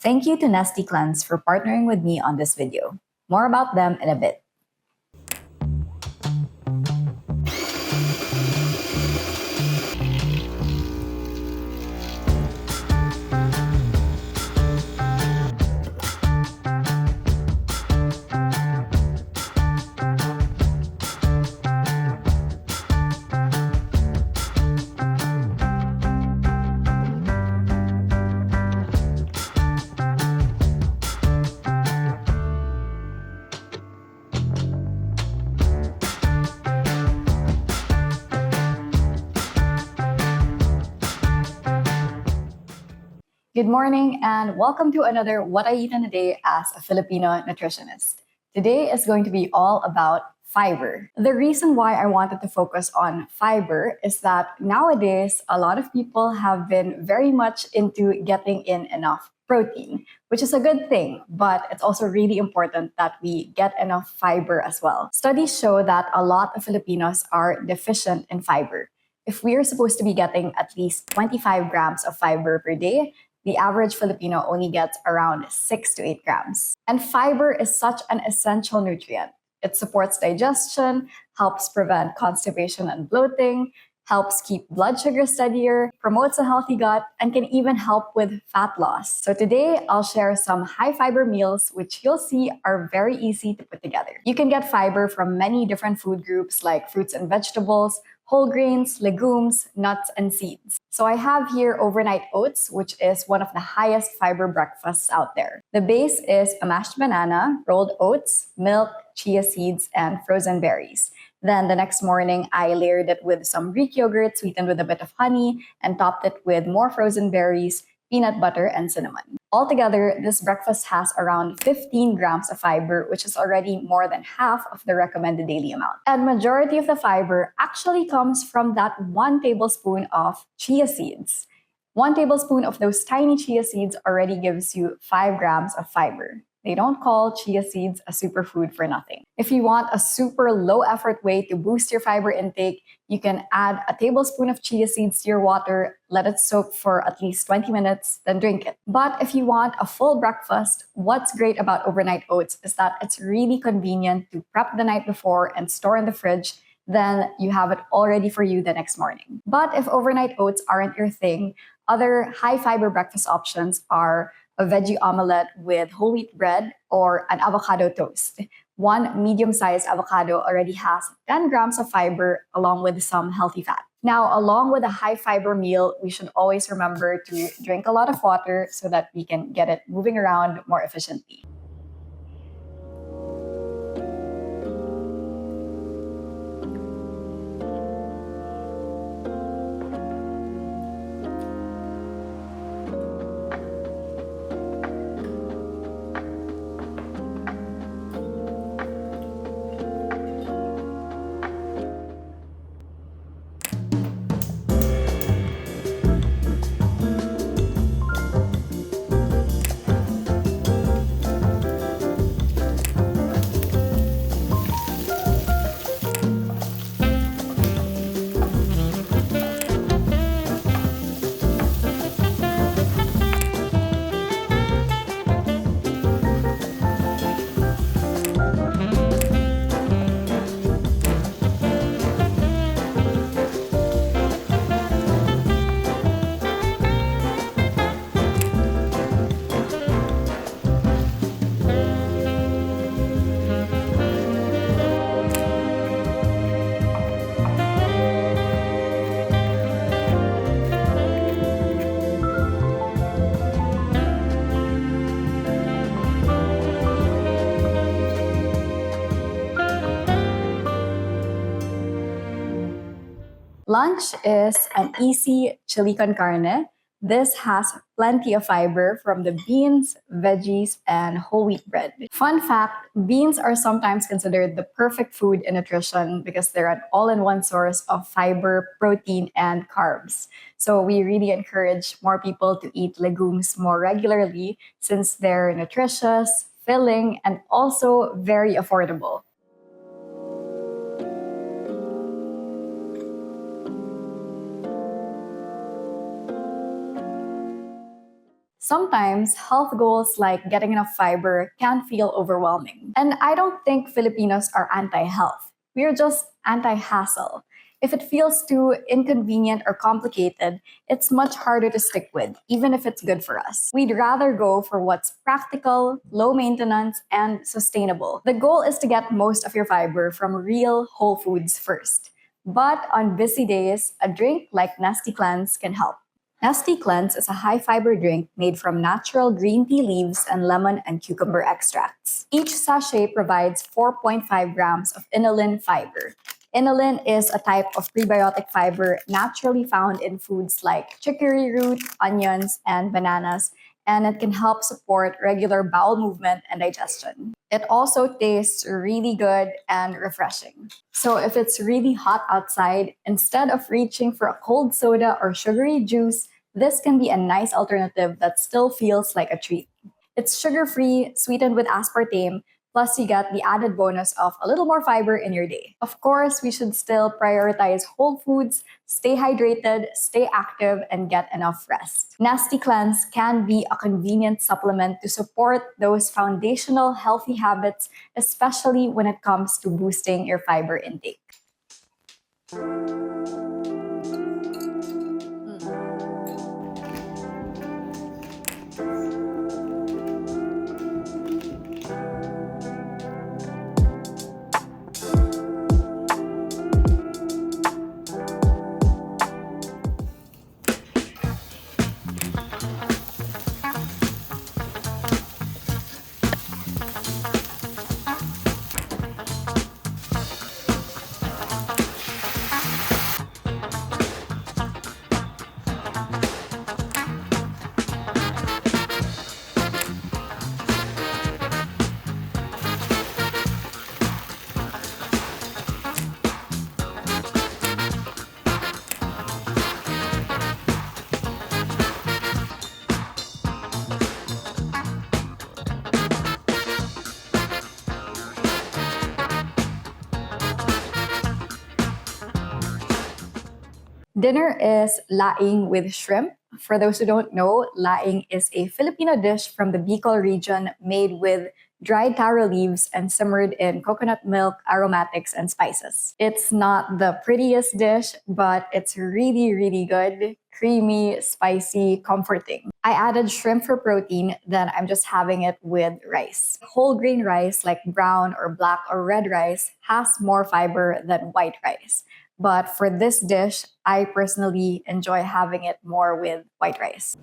Thank you to NESTEA Cleanse for partnering with me on this video. More about them in a bit. Good morning and welcome to another What I Eat in a Day as a Filipino Nutritionist. Today is going to be all about fiber. The reason why I wanted to focus on fiber is that nowadays a lot of people have been very much into getting in enough protein, which is a good thing, but it's also really important that we get enough fiber as well. Studies show that a lot of Filipinos are deficient in fiber. If we are supposed to be getting at least 25 grams of fiber per day, the average Filipino only gets around 6 to 8 grams. And fiber is such an essential nutrient. It supports digestion, helps prevent constipation and bloating, helps keep blood sugar steadier, promotes a healthy gut, and can even help with fat loss. So today, I'll share some high fiber meals which you'll see are very easy to put together. You can get fiber from many different food groups like fruits and vegetables, whole grains, legumes, nuts, and seeds. So I have here overnight oats, which is one of the highest fiber breakfasts out there. The base is a mashed banana, rolled oats, milk, chia seeds, and frozen berries. Then the next morning, I layered it with some Greek yogurt, sweetened with a bit of honey, and topped it with more frozen berries, peanut butter, and cinnamon. Altogether, this breakfast has around 15 grams of fiber, which is already more than half of the recommended daily amount. And majority of the fiber actually comes from that 1 tablespoon of chia seeds. 1 tablespoon of those tiny chia seeds already gives you 5 grams of fiber. They don't call chia seeds a superfood for nothing. If you want a super low effort way to boost your fiber intake, you can add a tablespoon of chia seeds to your water, let it soak for at least 20 minutes, then drink it. But if you want a full breakfast, what's great about overnight oats is that it's really convenient to prep the night before and store in the fridge. Then you have it all ready for you the next morning. But if overnight oats aren't your thing, other high fiber breakfast options are a veggie omelette with whole wheat bread or an avocado toast. 1 medium-sized avocado already has 10 grams of fiber along with some healthy fat. Now, along with a high fiber meal, we should always remember to drink a lot of water so that we can get it moving around more efficiently. Lunch is an easy chili con carne. This has plenty of fiber from the beans, veggies, and whole wheat bread. Fun fact, beans are sometimes considered the perfect food in nutrition because they're an all-in-one source of fiber, protein, and carbs. So we really encourage more people to eat legumes more regularly since they're nutritious, filling, and also very affordable. Sometimes health goals like getting enough fiber can feel overwhelming. And I don't think Filipinos are anti-health. We're just anti-hassle. If it feels too inconvenient or complicated, it's much harder to stick with, even if it's good for us. We'd rather go for what's practical, low maintenance, and sustainable. The goal is to get most of your fiber from real whole foods first. But on busy days, a drink like NESTEA Cleanse can help. NESTEA Cleanse is a high-fiber drink made from natural green tea leaves and lemon and cucumber extracts. Each sachet provides 4.5 grams of inulin fiber. Inulin is a type of prebiotic fiber naturally found in foods like chicory root, onions, and bananas, and it can help support regular bowel movement and digestion. It also tastes really good and refreshing. So if it's really hot outside, instead of reaching for a cold soda or sugary juice, this can be a nice alternative that still feels like a treat. It's sugar-free, sweetened with aspartame, plus you get the added bonus of a little more fiber in your day. Of course, we should still prioritize whole foods, stay hydrated, stay active, and get enough rest. NESTEA Cleanse can be a convenient supplement to support those foundational healthy habits, especially when it comes to boosting your fiber intake. Dinner is laing with shrimp. For those who don't know, laing is a Filipino dish from the Bicol region made with dried taro leaves and simmered in coconut milk, aromatics, and spices. It's not the prettiest dish, but it's really, really good, creamy, spicy, comforting. I added shrimp for protein, then I'm just having it with rice. Whole grain rice like brown or black or red rice has more fiber than white rice. But for this dish, I personally enjoy having it more with white rice.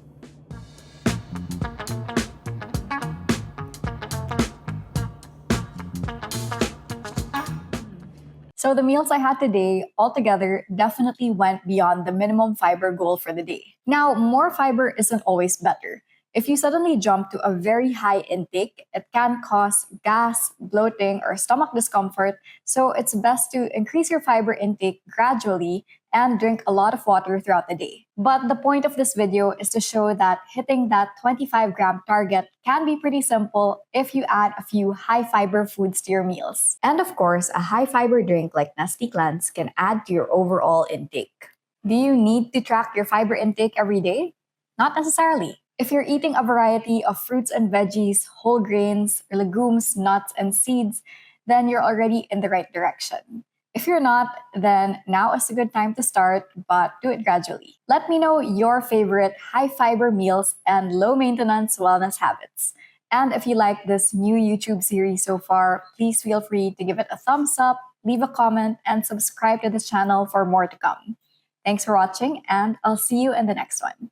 So the meals I had today altogether definitely went beyond the minimum fiber goal for the day. Now, more fiber isn't always better. If you suddenly jump to a very high intake, it can cause gas, bloating, or stomach discomfort, so it's best to increase your fiber intake gradually and drink a lot of water throughout the day. But the point of this video is to show that hitting that 25-gram target can be pretty simple if you add a few high-fiber foods to your meals. And of course, a high-fiber drink like NESTEA Cleanse can add to your overall intake. Do you need to track your fiber intake every day? Not necessarily. If you're eating a variety of fruits and veggies, whole grains, legumes, nuts, and seeds, then you're already in the right direction. If you're not, then now is a good time to start, but do it gradually. Let me know your favorite high-fiber meals and low-maintenance wellness habits. And if you like this new YouTube series so far, please feel free to give it a thumbs up, leave a comment, and subscribe to this channel for more to come. Thanks for watching, and I'll see you in the next one.